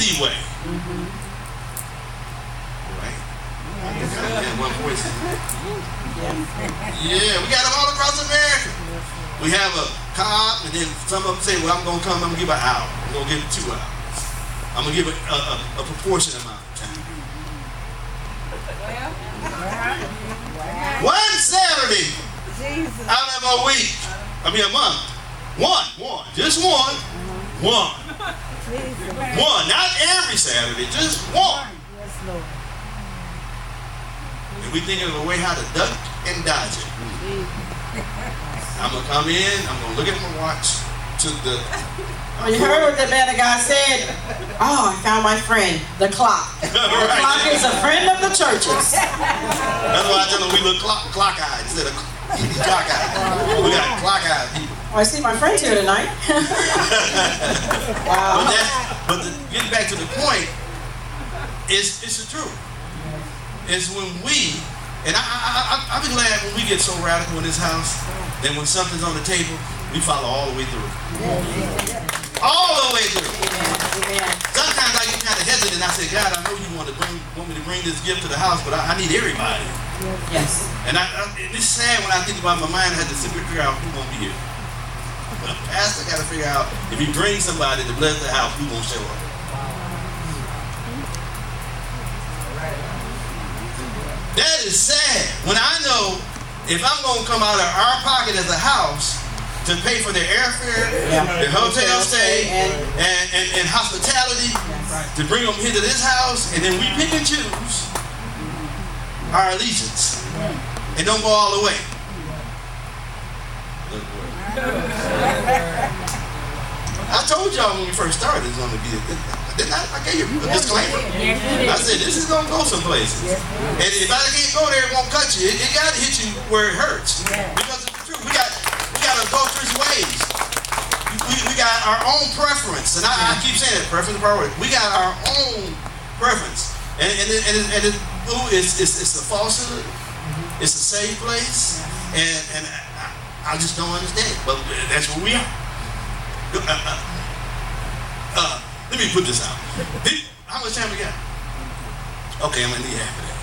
healthy way. Right? Yeah, one voice. Yeah, we got them all across America. We have a cob, and then some of them say, well, I'm going to come, I'm going to give an hour. I'm going to give 2 hours. I'm going to give a proportionate amount of time. One Saturday out of a week, a month. One, just one. One, not every Saturday, just one. And we thinking of a way how to duck and dodge it. I'm going to come in, I'm going to look at my watch to the... Well, you heard what the man of God said? Oh, I found my friend, the clock. The clock is a friend of the churches. That's why I tell them we look clock-eyed instead of clock-eyed. We got clock-eyed people. Oh, I see my friends here tonight. Wow. But getting back to the point, it's the truth. It's when we, and I'll be glad when we get so radical in this house, that when something's on the table, we follow all the way through. All the way through. Sometimes I get kind of hesitant. I say, God, I know you want me to bring this gift to the house, but I need everybody. Yes. And it's sad when I think about my mind. I had to sit and figure out who's going to be here. But a pastor got to figure out if he brings somebody to bless the house, who's going to show up. That is sad. When I know if I'm going to come out of our pocket as a house to pay for their airfare, their hotel stay, and hospitality, to bring them here to this house, and then we pick and choose our allegiance and don't go all the way. I told y'all when we first started it's going to be I gave you a disclaimer. I said this is going to go some places. And if I can't go there, it won't cut you. It got to hit you where it hurts. Because it's true. We got adulterous ways. We got our own preference. And I keep saying that, preference and priority. We got our own preference. And it's a falsehood. It's a safe place. And I just don't understand. But that's where we are. Let me put this out. How much time we got? Okay, I'm gonna need half of that.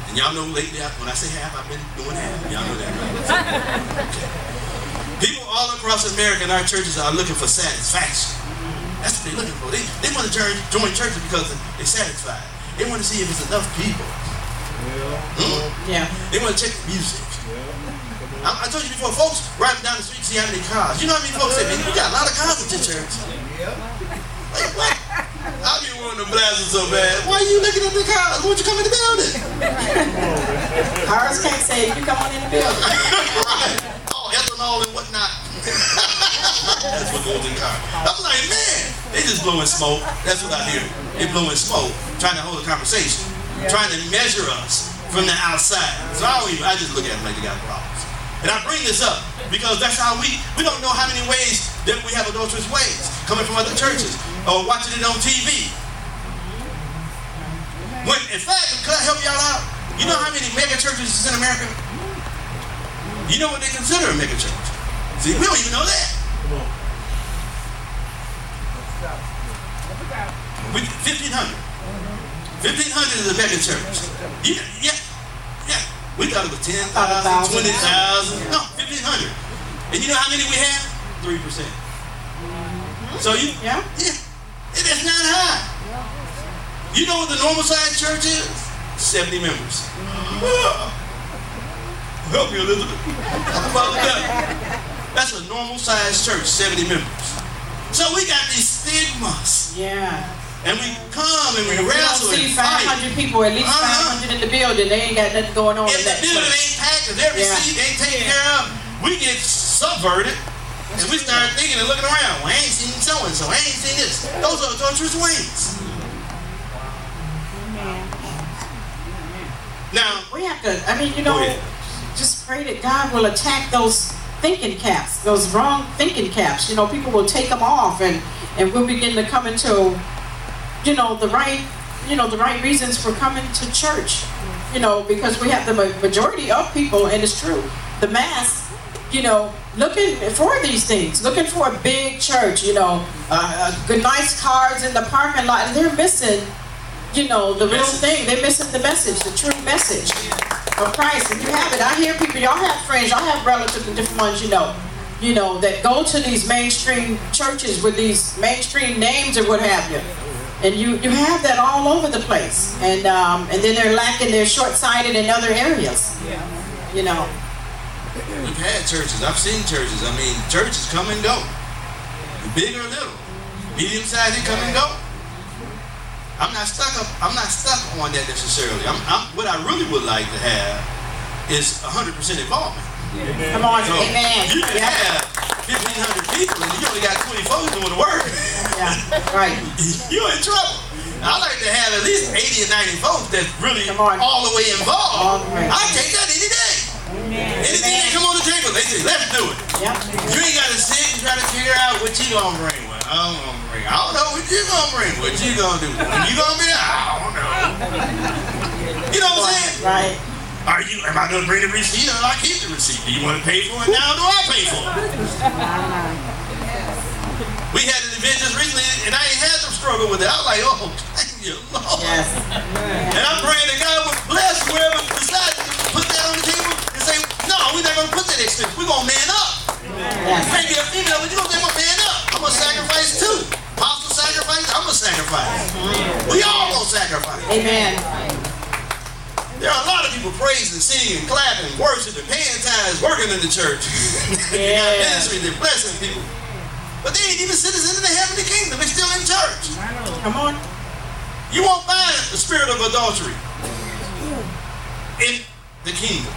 And y'all know lately, when I say half, I've been doing half. Y'all know that, right? Okay. People all across America in our churches are looking for satisfaction. That's what they're looking for. They want to join churches because they're satisfied. They want to see if it's enough people. Yeah. They want to check the music. I told you before, folks riding down the street see how many cars. You know how many folks say, man, we got a lot of cars at your church. Like, what? I be wanting to blast them so bad. Why are you looking at the cars? Won't you come in the building? Cars can't say you come on in the building. Right. Oh, ethanol and whatnot. That's what goes in cars. I was like, man, they just blowing smoke. That's what I hear. They blowing smoke, trying to hold a conversation, trying to measure us from the outside. So I just look at them like they got problems. And I bring this up because that's how we don't know how many ways that we have adulterous ways coming from other churches or watching it on TV. When, in fact, could I help y'all out? You know how many mega churches is in America? You know what they consider a mega church? See, we don't even know that. 1,500. 1,500 is a mega church. Yeah. We thought it was 10,000, 20,000. No, 1,500. And you know how many we have? 3%. So it's not high. You know what the normal size church is? 70 members. Help me, Elizabeth. That's a normal size church, 70 members. So we got these stigmas. Yeah. And we come and we wrestle and fight. 500 people, at least 500 in the building. They ain't got nothing going on. If the building ain't packed, if every seat ain't taken care of, we get subverted. And we start thinking and looking around. Well, I ain't seen so-and-so. I ain't seen this. Those are adulterous ways. Now, we have to, just pray that God will attack those thinking caps, those wrong thinking caps. People will take them off and we'll begin to come into the right reasons for coming to church, because we have the majority of people, and it's true, the mass looking for these things, looking for a big church, good nice cars in the parking lot, and they're missing, the real thing. They're missing the message, the true message of Christ. And you have it. I hear people, y'all have friends, y'all have relatives and different ones, that go to these mainstream churches with these mainstream names or what have you. And you have that all over the place. And then they're lacking, they're short-sighted in other areas. We've had churches. I've seen churches. I mean, churches come and go. Big or little. Medium-sized, they come and go. I'm not stuck on that necessarily. What I really would like to have is 100% involvement. Come on, so amen. You can have 1,500 people and you only got 20 folks doing the work. Yeah, right. You're in trouble. I like to have at least 80 or 90 folks that's really all the way involved. I take that any day. Anything that come on the table, they say, let's do it. Yep. You ain't got to sit and try to figure out what you gonna bring. I don't know what you gonna bring. What you gonna do? When you gonna be there? I don't know. You know what I'm saying? Right. Am I gonna bring the receipt or I keep the receipt? Do you want to pay for it now or do I pay for it? We had an event just recently and I ain't had to struggle with it. I was like, oh, thank you, Lord. Yes. And I'm praying that God would bless whoever decides to put that on the table and say, no, we're not gonna put that expense. We're gonna man up. Yes. Maybe a female, but you're gonna man up. I'm gonna sacrifice too. Apostle sacrifice, I'm gonna sacrifice. We all gonna sacrifice. Amen. There are a lot of people praising, singing, clapping, worshiping, paying tithes, working in the church. They got ministry, they're blessing people. But they ain't even citizens in the heavenly kingdom. They're still in church. Come on. You won't find the spirit of adultery in the kingdom.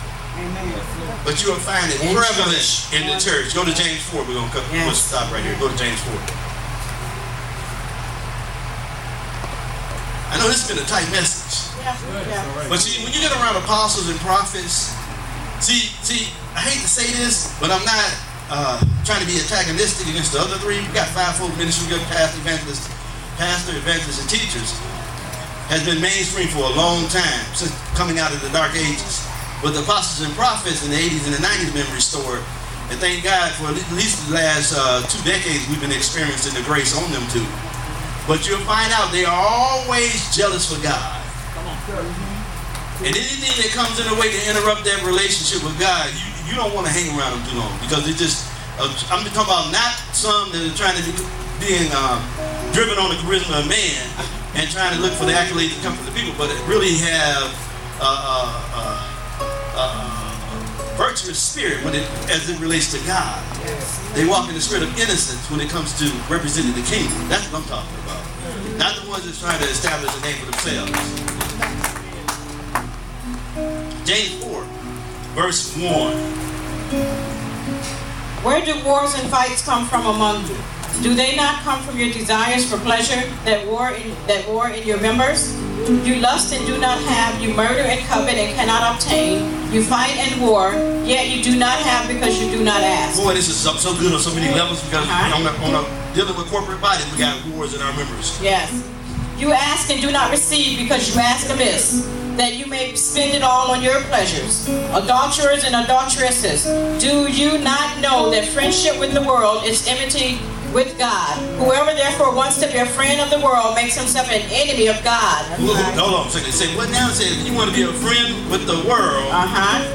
But you will find it prevalent in the church. Go to James 4. We're going to stop right here. Go to James 4. I know this has been a tight message. But see, when you get around apostles and prophets, see, I hate to say this, but I'm not trying to be antagonistic against the other three. We got fivefold ministry, we got pastor, evangelists, and teachers. Has been mainstream for a long time, since coming out of the dark ages. But the apostles and prophets in the 80s and the 90s been restored. And thank God for at least the last 2 decades we've been experiencing the grace on them too. But you'll find out they are always jealous for God. And anything that comes in the way to interrupt that relationship with God, you don't want to hang around them too long. Because it just, I'm talking about not some that are trying to be being driven on the charisma of man and trying to look for the accolades that come from the people, but really have virtuous spirit as it relates to God. They walk in the spirit of innocence when it comes to representing the kingdom. That's what I'm talking about. Not the ones that's trying to establish a name for themselves. James 4, verse 1. Where do wars and fights come from among you? Do they not come from your desires for pleasure that war in your members? You lust and do not have, you murder and covet and cannot obtain, you fight and war, yet you do not have because you do not ask. Boy, this is so good on so many levels because on dealing with corporate bodies, we got wars in our members. Yes. You ask and do not receive because you ask amiss, that you may spend it all on your pleasures. Adulterers and adulteresses, do you not know that friendship with the world is enmity with God? Whoever therefore wants to be a friend of the world makes himself an enemy of God. Hold on a second. Say what now? Say if you want to be a friend with the world,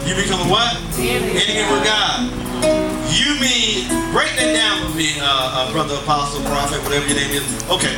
you become a what? Enemy with God. You mean, break that down for me, brother, apostle, prophet, whatever your name is. Okay.